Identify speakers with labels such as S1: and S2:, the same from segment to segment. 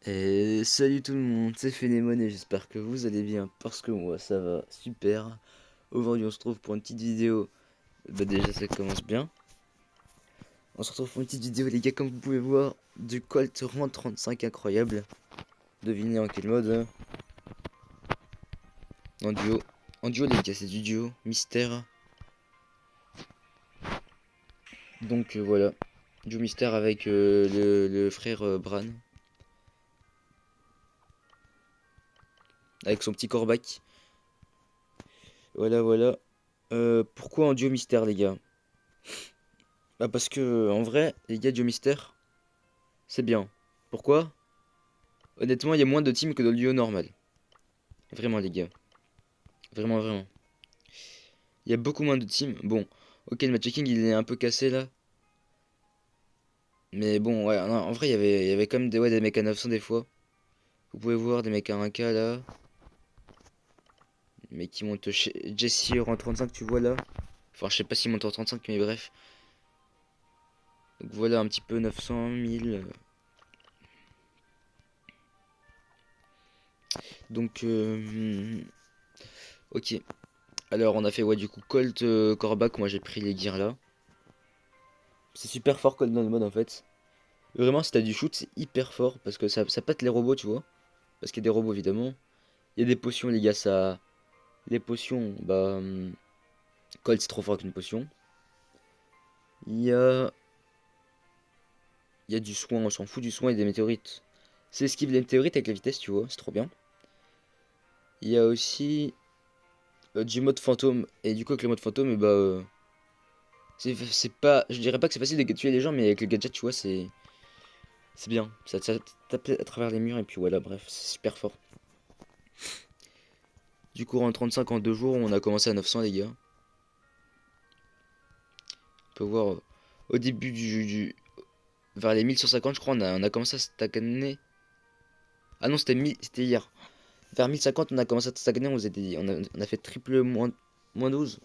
S1: Et salut tout le monde, c'est Phénémon et j'espère que vous allez bien parce que moi ça va super. Aujourd'hui on se retrouve pour une petite vidéo. Bah déjà ça commence bien. On se retrouve pour une petite vidéo les gars, comme vous pouvez voir, du Colt RAND 35 incroyable. Devinez en quel mode hein. En duo. En duo les gars, c'est du duo mystère. Donc voilà. Duo mystère avec le frère Bran. Avec son petit corbac. Voilà voilà. Pourquoi en duo mystère les gars? Bah parce que en vrai, les gars, duo mystère, c'est bien. Pourquoi? Honnêtement, il y a moins de teams que dans le duo normal. Vraiment, les gars. Vraiment, vraiment. Il y a beaucoup moins de teams. Bon, ok, le matchmaking, il est un peu cassé là. Mais bon, ouais, non, en vrai, il y avait quand même des, ouais, des mecs à 900 des fois. Vous pouvez voir des mecs à 1K là. Mais qui montent chez Jesse en 35, tu vois là. Enfin, je sais pas s'il monte en 35, mais bref. Donc voilà, un petit peu 900, 1000. Donc, ok. Alors, on a fait, ouais, du coup, Colt, Corbac. Moi, j'ai pris les gears là. C'est super fort Colt dans le mode en fait. Vraiment, si t'as du shoot, c'est hyper fort parce que ça pète les robots, tu vois. Parce qu'il y a des robots évidemment. Il y a des potions, les gars, ça. Les potions, bah. Colt, c'est trop fort qu'une potion. Il y a. Il y a du soin, on s'en fout du soin et des météorites. C'est esquive les météorites avec la vitesse, tu vois, c'est trop bien. Il y a aussi du mode fantôme. Et du coup, avec le mode fantôme, bah. C'est pas. Je dirais pas que c'est facile de tuer les gens, mais avec le gadget, tu vois, c'est. C'est bien. Ça tape à travers les murs et puis voilà, bref, c'est super fort. Du coup, en 35 en 2 jours, on a commencé à 900, les gars. On peut voir au début vers les 1150, je crois, on a commencé à stagner. Ah non, c'était hier. Vers 1050, on a commencé à stagner. On a fait triple moins 12.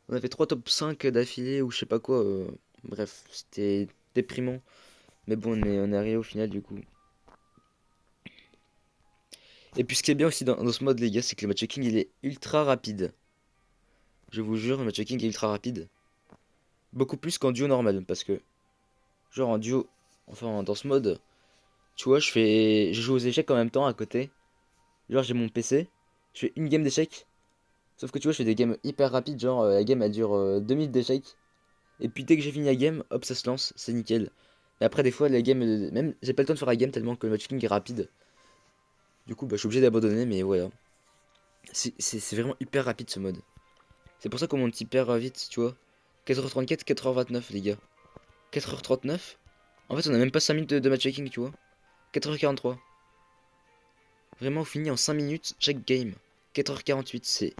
S1: On a fait 3 top 5 d'affilée ou je sais pas quoi. Bref, c'était déprimant. Mais bon, on est arrivé au final du coup. Et puis ce qui est bien aussi dans ce mode, les gars, c'est que le matchmaking il est ultra rapide. Je vous jure, le matchmaking est ultra rapide. Beaucoup plus qu'en duo normal. Parce que, genre en duo, enfin dans ce mode, tu vois, je joue aux échecs en même temps à côté. Genre, j'ai mon PC, je fais une game d'échecs. Sauf que tu vois, je fais des games hyper rapides. Genre, la game elle dure 2 minutes d'échecs. Et puis dès que j'ai fini la game, hop, ça se lance, c'est nickel. Et après, des fois, la game, même j'ai pas le temps de faire la game tellement que le matching est rapide. Du coup, bah, je suis obligé d'abandonner, mais voilà. C'est vraiment hyper rapide ce mode. C'est pour ça qu'on monte hyper vite, tu vois. 4h34, 4h29, les gars. 4h39. En fait, on a même pas 5 minutes de matchmaking, tu vois. 4h43. Vraiment, on finit en 5 minutes chaque game. 4h48,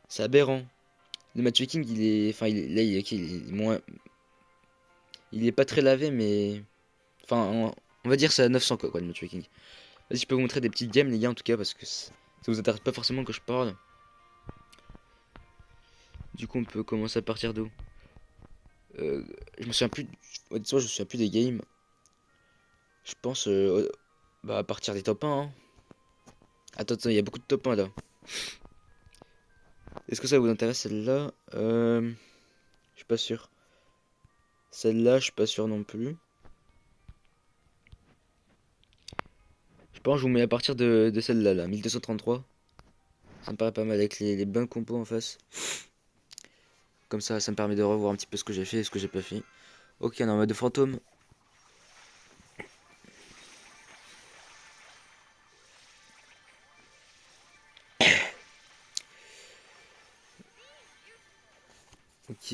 S1: c'est aberrant. Le matchmaking, il est. Enfin, là, ok, il est moins. Il est pas très lavé, mais. Enfin, on va dire c'est à 900 quoi, le matchmaking. Vas-y, je peux vous montrer des petites games, les gars, en tout cas, parce que ça vous intéresse pas forcément que je parle. Du coup, on peut commencer à partir d'où? Je me souviens plus. Honnêtement, je me souviens plus des games. Je pense. Bah, à partir des top 1. Hein. Attends, attends, il y a beaucoup de top 1 là. Est-ce que ça vous intéresse celle-là? Je suis pas sûr. Celle-là, je suis pas sûr non plus. Je pense que je vous mets à partir de celle-là, là, 1233. Ça me paraît pas mal avec les bonnes compos en face. Comme ça me permet de revoir un petit peu ce que j'ai fait et ce que j'ai pas fait. Ok, on est en mode fantôme. Ok.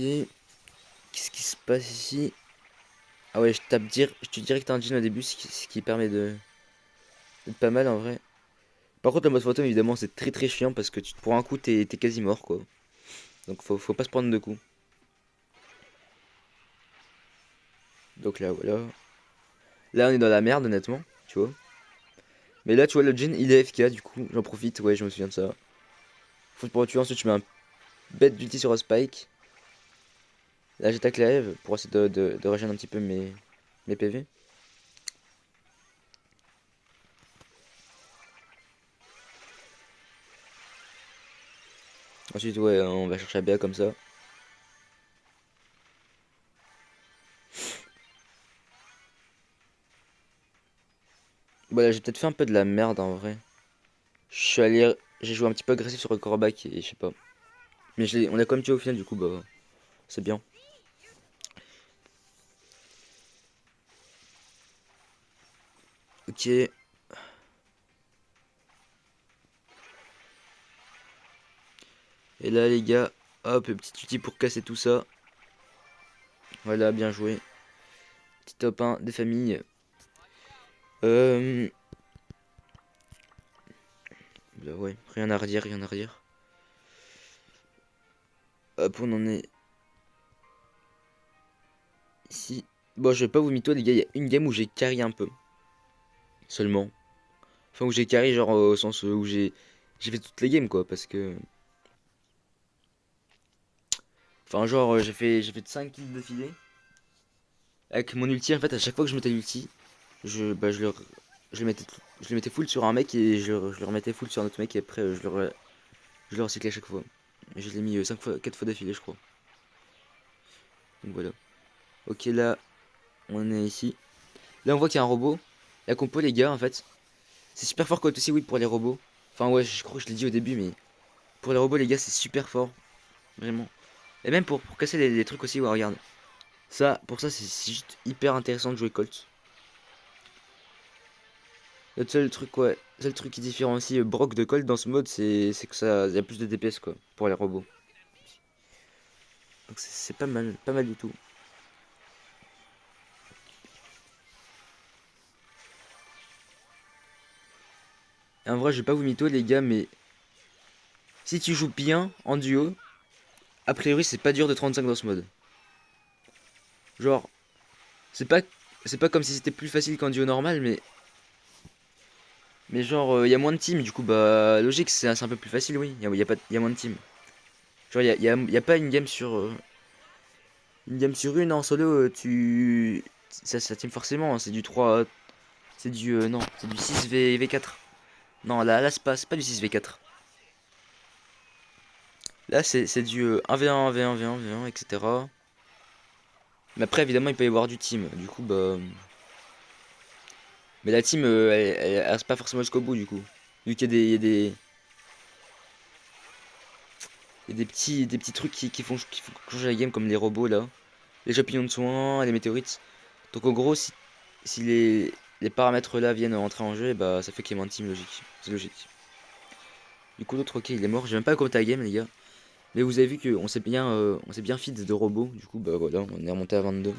S1: Qu'est-ce qui se passe ici? Ah ouais, je te dirais que t'as un jean au début, ce qui permet d'être pas mal en vrai. Par contre, le mode fantôme, évidemment, c'est très très chiant parce que tu te prends un coup, t'es quasi mort quoi. Donc faut pas se prendre de coups. Donc là, voilà. Là, on est dans la merde, honnêtement, tu vois. Mais là, tu vois, le jean, il est FK, du coup, j'en profite, ouais, je me souviens de ça. Faut pour tuer, ensuite, je mets un bête d'ulti sur un spike. Là, j'attaque la Eve pour essayer de régénérer un petit peu mes PV. Ensuite, ouais, on va chercher ABA comme ça. Voilà, j'ai peut-être fait un peu de la merde en vrai. Je suis allé. J'ai joué un petit peu agressif sur le cornerback et je sais pas. Mais on a quand même tué au final, du coup, bah, c'est bien. Ok. Et là, les gars, hop, petit outil pour casser tout ça. Voilà, bien joué. Petit top 1 des familles. Euh... Bah ouais, rien à redire, rien à redire. Hop, on en est ici. Bon, je vais pas vous mytho, les gars, il y a une game où j'ai carry un peu. Seulement. Enfin, où j'ai carry, genre, au sens où j'ai fait toutes les games, quoi, parce que... Enfin, genre, j'ai fait 5 kills d'affilée. Avec mon ulti, en fait, à chaque fois que je mettais l'ulti, je le mettais, je le mettais full sur un mec et je le remettais full sur un autre mec et après, je le recyclais à chaque fois. Et je l'ai mis 5 fois, 4 fois d'affilée, je crois. Donc voilà. Ok, là, on est ici. Là, on voit qu'il y a un robot. La compo, les gars, en fait, c'est super fort côté aussi, oui, pour les robots. Enfin, ouais, je crois que je l'ai dit au début, mais pour les robots, les gars, c'est super fort. Vraiment. Et même pour casser les trucs aussi, ouais, regarde. Ça, pour ça, c'est juste hyper intéressant de jouer Colt. Le seul truc, ouais, le seul truc qui différencie Brock de Colt dans ce mode, c'est que ça, y a plus de DPS, quoi, pour les robots. Donc c'est pas mal du tout. Et en vrai, je vais pas vous mytho, les gars, mais si tu joues bien en duo, a priori, c'est pas dur de 35 dans ce mode. Genre, c'est pas, c'est pas comme si c'était plus facile qu'en duo normal, mais genre, il y a moins de teams, du coup, bah, logique, c'est un peu plus facile, oui. Y a moins de teams. Genre, y a pas une game sur une en solo, ça team forcément, hein, c'est du 3, non, c'est du 6v4. Non, là c'est pas du 6v4. Là, c'est du 1v1, 1v1, v1, v1, etc. Mais après, évidemment, il peut y avoir du team. Du coup, bah. Mais la team, elle reste pas forcément jusqu'au bout, du coup. Vu qu'il y a des petits trucs qui font changer la game, comme les robots, là. Les champignons de soins, les météorites. Donc, en gros, si les paramètres là viennent entrer en jeu, bah, ça fait qu'il y ait moins de team, logique. C'est logique. Du coup, l'autre, ok, il est mort. J'ai même pas compté la game, les gars. Mais vous avez vu qu'on s'est bien feed de robots. Du coup, bah voilà, on est remonté à 22.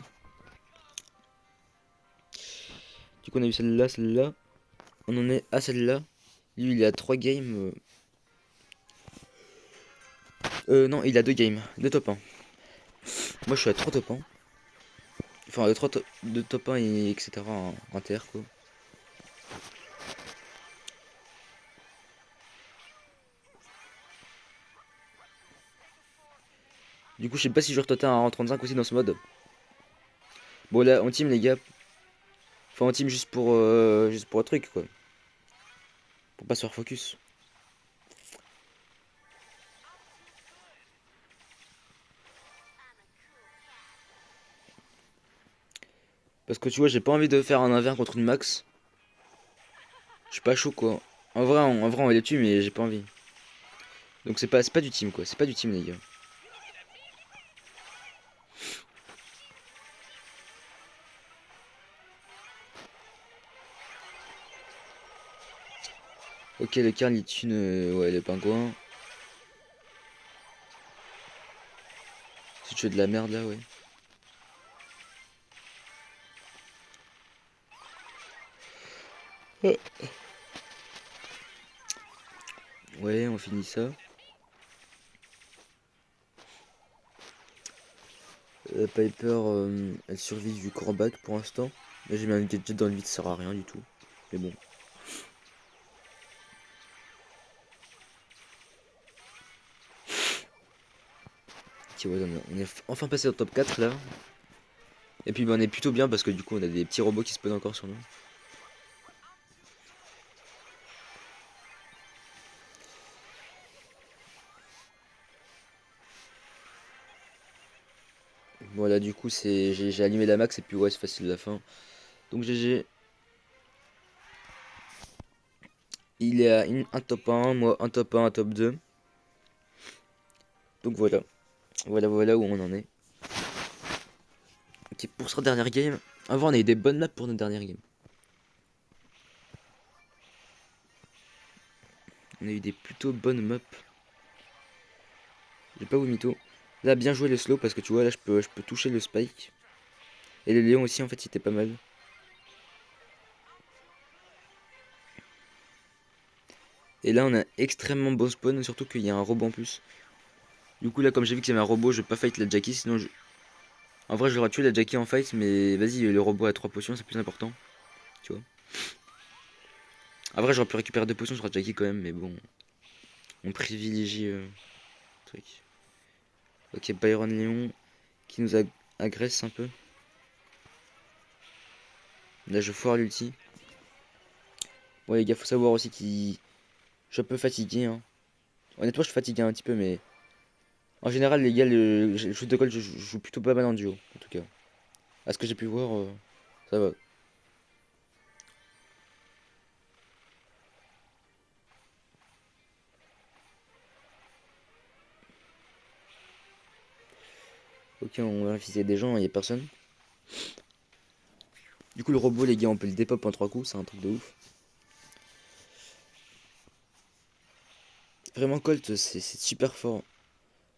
S1: Du coup, on a eu celle-là, celle-là. On en est à celle-là. Lui, il a 3 games. Non, il a 2 games. 2 top 1. Moi, je suis à 3 top 1. Enfin, 2 top 1 et etc. en TR, quoi. Du coup, je sais pas si je retotal un 35 aussi dans ce mode. Bon, là, on team, les gars. Enfin, on team juste pour un truc, quoi. Pour pas se faire focus. Parce que tu vois, j'ai pas envie de faire un 1v1 contre une max. Je suis pas chaud, quoi. En vrai, on va les tue, mais j'ai pas envie. Donc c'est pas du team, quoi. C'est pas du team, les gars. Ok, le Karl il tue ouais, le pingouin. Si tu fais de la merde là, ouais. Ouais, on finit ça. Piper, elle survit du cornerback pour l'instant. Là, j'ai mis un gadget dans le vide, ça sert à rien du tout. Mais bon. Ok, ouais, on est enfin passé au top 4 là. Et puis, bah, on est plutôt bien parce que du coup, on a des petits robots qui spawnent encore sur nous. Voilà, du coup, j'ai allumé la max et puis ouais, c'est facile la fin. Donc GG. Il est à un top 1, moi un top 1, un top 2. Donc voilà. Voilà où on en est. Ok, pour cette dernière game. Avant, on a eu des bonnes maps pour notre dernière game. On a eu des plutôt bonnes maps. J'ai pas vous mytho. Là, bien joué le slow parce que tu vois, là, je peux toucher le spike. Et le Léon aussi, en fait, il était pas mal. Et là, on a extrêmement bon spawn, surtout qu'il y a un robot en plus. Du coup, là, comme j'ai vu qu'il y avait un robot, je vais pas fight la Jackie, sinon je... En vrai, je l'aurais tué la Jackie en fight, mais vas-y, le robot a 3 potions, c'est plus important. Tu vois. En vrai, j'aurais pu récupérer 2 potions sur la Jackie quand même, mais bon. On privilégie truc. Ok, Byron Léon qui nous agresse un peu. Là, je foire l'ulti. Ouais, les gars, faut savoir aussi qu'il... Je suis un peu fatigué, hein. Honnêtement, je suis fatigué un petit peu, mais... En général, les gars, le shoot de gold, je joue plutôt pas mal en duo, en tout cas. À ce que j'ai pu voir, ça va. Ok, on va viser des gens, il y a personne. Du coup, le robot, les gars, on peut le dépop en 3 coups, c'est un truc de ouf. Vraiment, Colt, c'est super fort.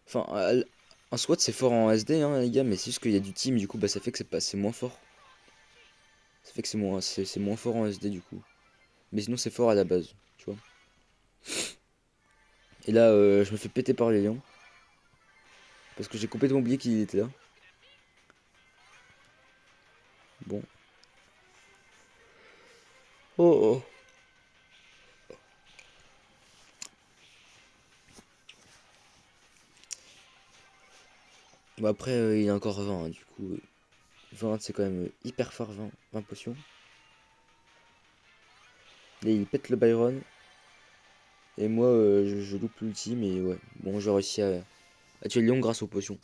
S1: Enfin, en SWAT, c'est fort en SD, hein, les gars, mais c'est juste qu'il y a du team, du coup, bah, ça fait que c'est moins fort. Ça fait que c'est moins fort en SD, du coup. Mais sinon, c'est fort à la base, tu vois. Et là, je me fais péter par les lions. Parce que j'ai complètement oublié qu'il était là. Bon. Oh oh. Bon, après, il est encore 20, hein, du coup. 20, c'est quand même hyper fort, 20 potions. Là, il pète le Byron. Et moi, je loupe l'ulti, mais ouais. Bon, j'ai réussi à tuer le lion grâce aux potions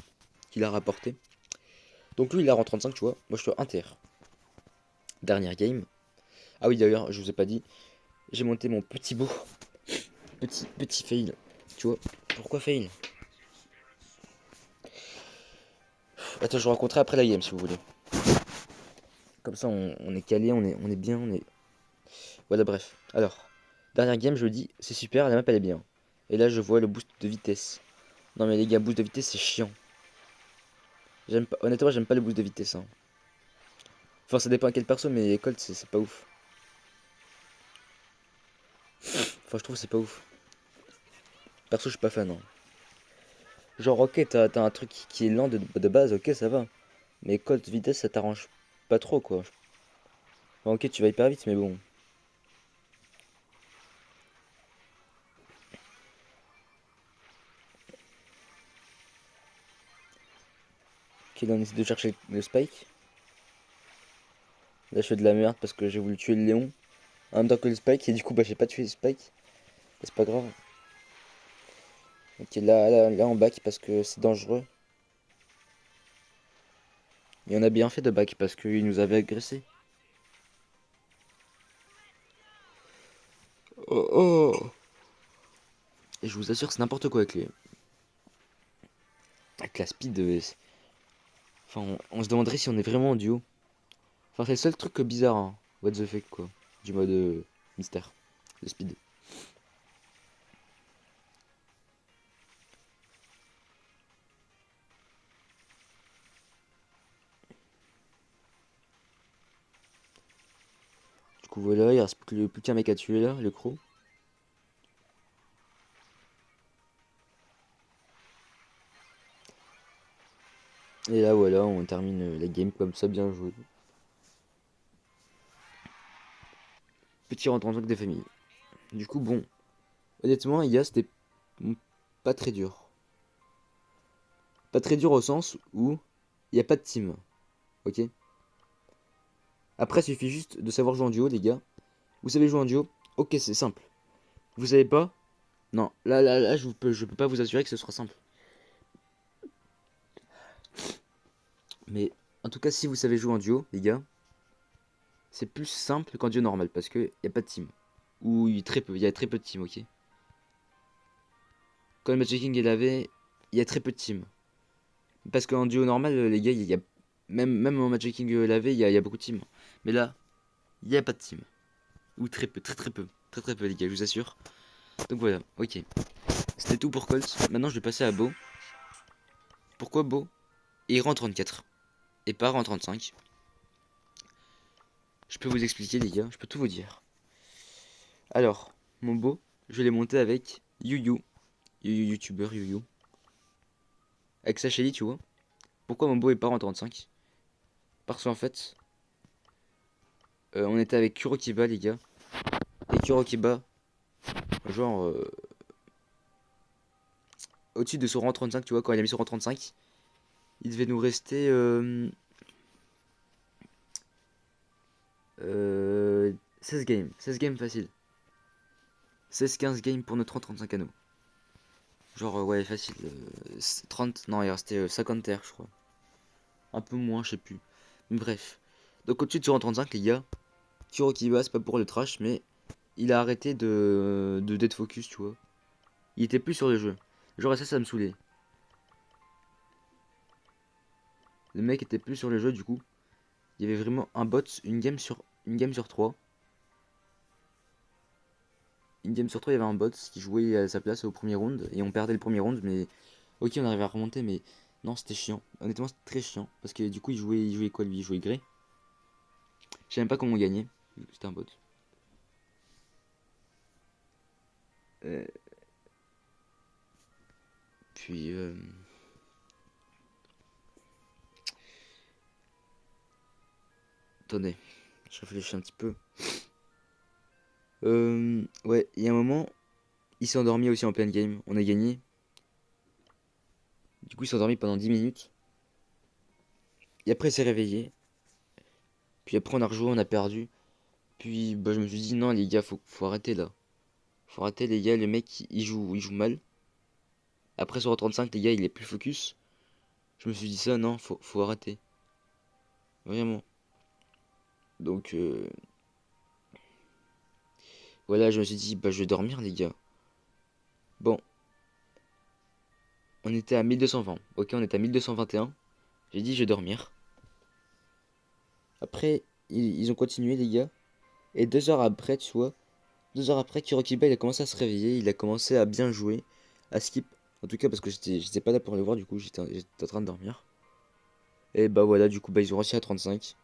S1: qu'il a rapporté. Donc lui, il a en 35, tu vois. Moi, je suis inter. Dernière game. Ah oui, d'ailleurs, je vous ai pas dit. J'ai monté mon petit beau. Petit fail. Tu vois. Pourquoi fail? Attends, je vous raconterai après la game, si vous voulez. Comme ça, on est calé, on est bien, on est... Voilà, bref. Alors, dernière game, je dis, c'est super, la map, elle est bien. Et là, je vois le boost de vitesse. Non, mais les gars, boost de vitesse, c'est chiant. J'aime pas, honnêtement, j'aime pas le boost de vitesse, hein. Enfin, ça dépend à quel perso, mais Colt, c'est pas ouf. Enfin, je trouve que c'est pas ouf. Perso, je suis pas fan, hein. Genre, ok, t'as un truc qui est lent de base, ok, ça va. Mais Colt, vitesse, ça t'arrange pas trop, quoi. Enfin, ok, tu vas hyper vite, mais bon. Ok, là, on essaie de chercher le spike. Là, je fais de la merde parce que j'ai voulu tuer le Léon en même temps que le spike, et du coup, bah, j'ai pas tué le spike. C'est pas grave. Ok, là, on back parce que c'est dangereux. Et on a bien fait de back parce qu'il nous avait agressé. Oh oh. Et je vous assure, c'est n'importe quoi avec la speed. Enfin, on se demanderait si on est vraiment en duo. Enfin, c'est le seul truc bizarre, hein. What the fuck, quoi. Du mode mystère. Le speed. Du coup, voilà, il reste plus qu'un mec à tuer là, le croc. Et là, voilà, on termine la game comme ça, bien joué. Petit rentre en truc des familles. Du coup, bon, honnêtement, IA, c'était pas très dur. Pas très dur au sens où il n'y a pas de team. Ok. Après, il suffit juste de savoir jouer en duo, les gars. Vous savez jouer en duo? Ok, c'est simple. Vous savez pas? Non. Je peux pas vous assurer que ce sera simple. Mais en tout cas, si vous savez jouer en duo, les gars, c'est plus simple qu'en duo normal parce que y a pas de team. Ou très peu, il y a très peu de team, ok. Quand le matchmaking est lavé, il y a très peu de team. Parce qu'en duo normal, les gars, il y a même en matchmaking lavé, il y a beaucoup de team. Mais là, il n'y a pas de team. Ou très peu, très très peu. Très très peu, les gars, je vous assure. Donc voilà, ok. C'était tout pour Colt. Maintenant, je vais passer à Beau. Pourquoi Beau? Il rend 34 et pas rend 35. Je peux vous expliquer, les gars, je peux tout vous dire. Alors, mon Beau, je l'ai monté avec Yu Yu, youtubeur Yu. Avec sa chérie, tu vois. Pourquoi mon Beau est pas rend 35? Parce qu'en fait, on était avec Kurokiba, les gars. Et Kurokiba, genre, au-dessus de son rang 35, tu vois, quand il a mis son rang 35, il devait nous rester 16 games. 16 games facile. 16-15 games pour notre rang 35 à nous. Genre, ouais, facile. 30, non, il restait 50 terres, je crois. Un peu moins, je sais plus. Mais bref. Donc, au-dessus de son rang 35, les gars, Kurokiba, c'est pas pour le trash, mais il a arrêté de dead focus, tu vois. Il était plus sur le jeu. Genre, ça me saoulait. Le mec était plus sur le jeu, du coup. Il y avait vraiment un bot, une game sur 3. Une game sur 3, il y avait un bot qui jouait à sa place au premier round. Et on perdait le premier round, mais ok, on arrivait à remonter, mais non, c'était chiant. Honnêtement, c'était très chiant. Parce que du coup, il jouait quoi lui? Il jouait Grey. Je sais même pas comment on gagnait. C'était un bot. Euh, puis, attendez, je réfléchis un petit peu. Ouais, il y a un moment, il s'est endormi aussi en pleine game. On a gagné. Du coup, il s'est endormi pendant 10 minutes. Et après, il s'est réveillé. Puis après, on a rejoué, on a perdu. Puis, bah, je me suis dit, non, les gars, faut arrêter là. Faut arrêter, les gars, le mec, il joue mal. Après, sur 35, les gars, il est plus focus. Je me suis dit ça, non, faut arrêter. Vraiment. Donc, voilà, je me suis dit, bah, je vais dormir, les gars. Bon, on était à 1220. Ok, on était à 1221. J'ai dit, je vais dormir. Après, ils ont continué, les gars. Et 2 heures après, tu vois, 2 heures après, Kurokiba, il a commencé à se réveiller. Il a commencé à bien jouer, à skip. En tout cas, parce que j'étais pas là pour le voir, du coup, j'étais en train de dormir. Et bah voilà, du coup, bah, ils ont réussi à 35.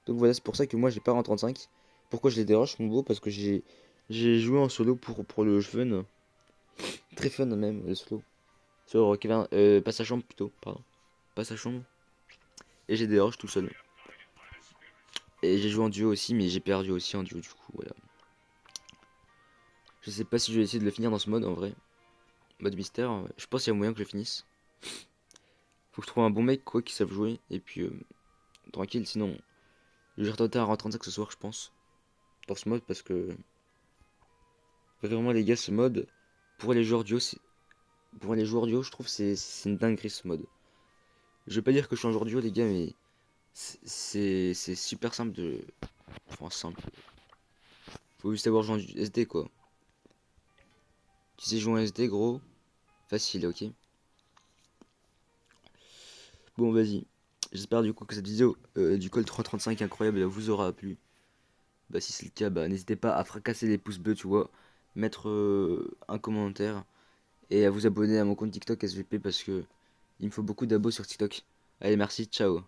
S1: Donc voilà, c'est pour ça que moi, j'ai pas en 35. Pourquoi je les déroge, mon beau? Parce que j'ai joué en solo pour le fun. Très fun même, le solo. Sur Kevin, passe à chambre plutôt, pardon. Passe à chambre. Et j'ai des rushs tout seul. Et j'ai joué en duo aussi, mais j'ai perdu aussi en duo du coup, voilà. Je sais pas si je vais essayer de le finir dans ce mode en vrai. Mode mystère, je pense qu'il y a moyen que je finisse. Faut que je trouve un bon mec quoi qui savent jouer. Et puis tranquille, sinon je vais retenter un rang 35 ce soir je pense. Dans ce mode parce que vraiment les gars ce mode pour les joueurs duo je trouve c'est une dinguerie ce mode. Je vais pas dire que je suis un joueur duo les gars mais c'est super simple de. Enfin simple. Faut juste savoir jouer en SD quoi. Tu sais jouer en SD gros, facile ok. Bon vas-y. J'espère du coup que cette vidéo du Colt 335 incroyable vous aura plu. Bah si c'est le cas, bah n'hésitez pas à fracasser les pouces bleus tu vois. Mettre un commentaire. Et à vous abonner à mon compte TikTok SVP parce que il me faut beaucoup d'abos sur TikTok. Allez merci, ciao.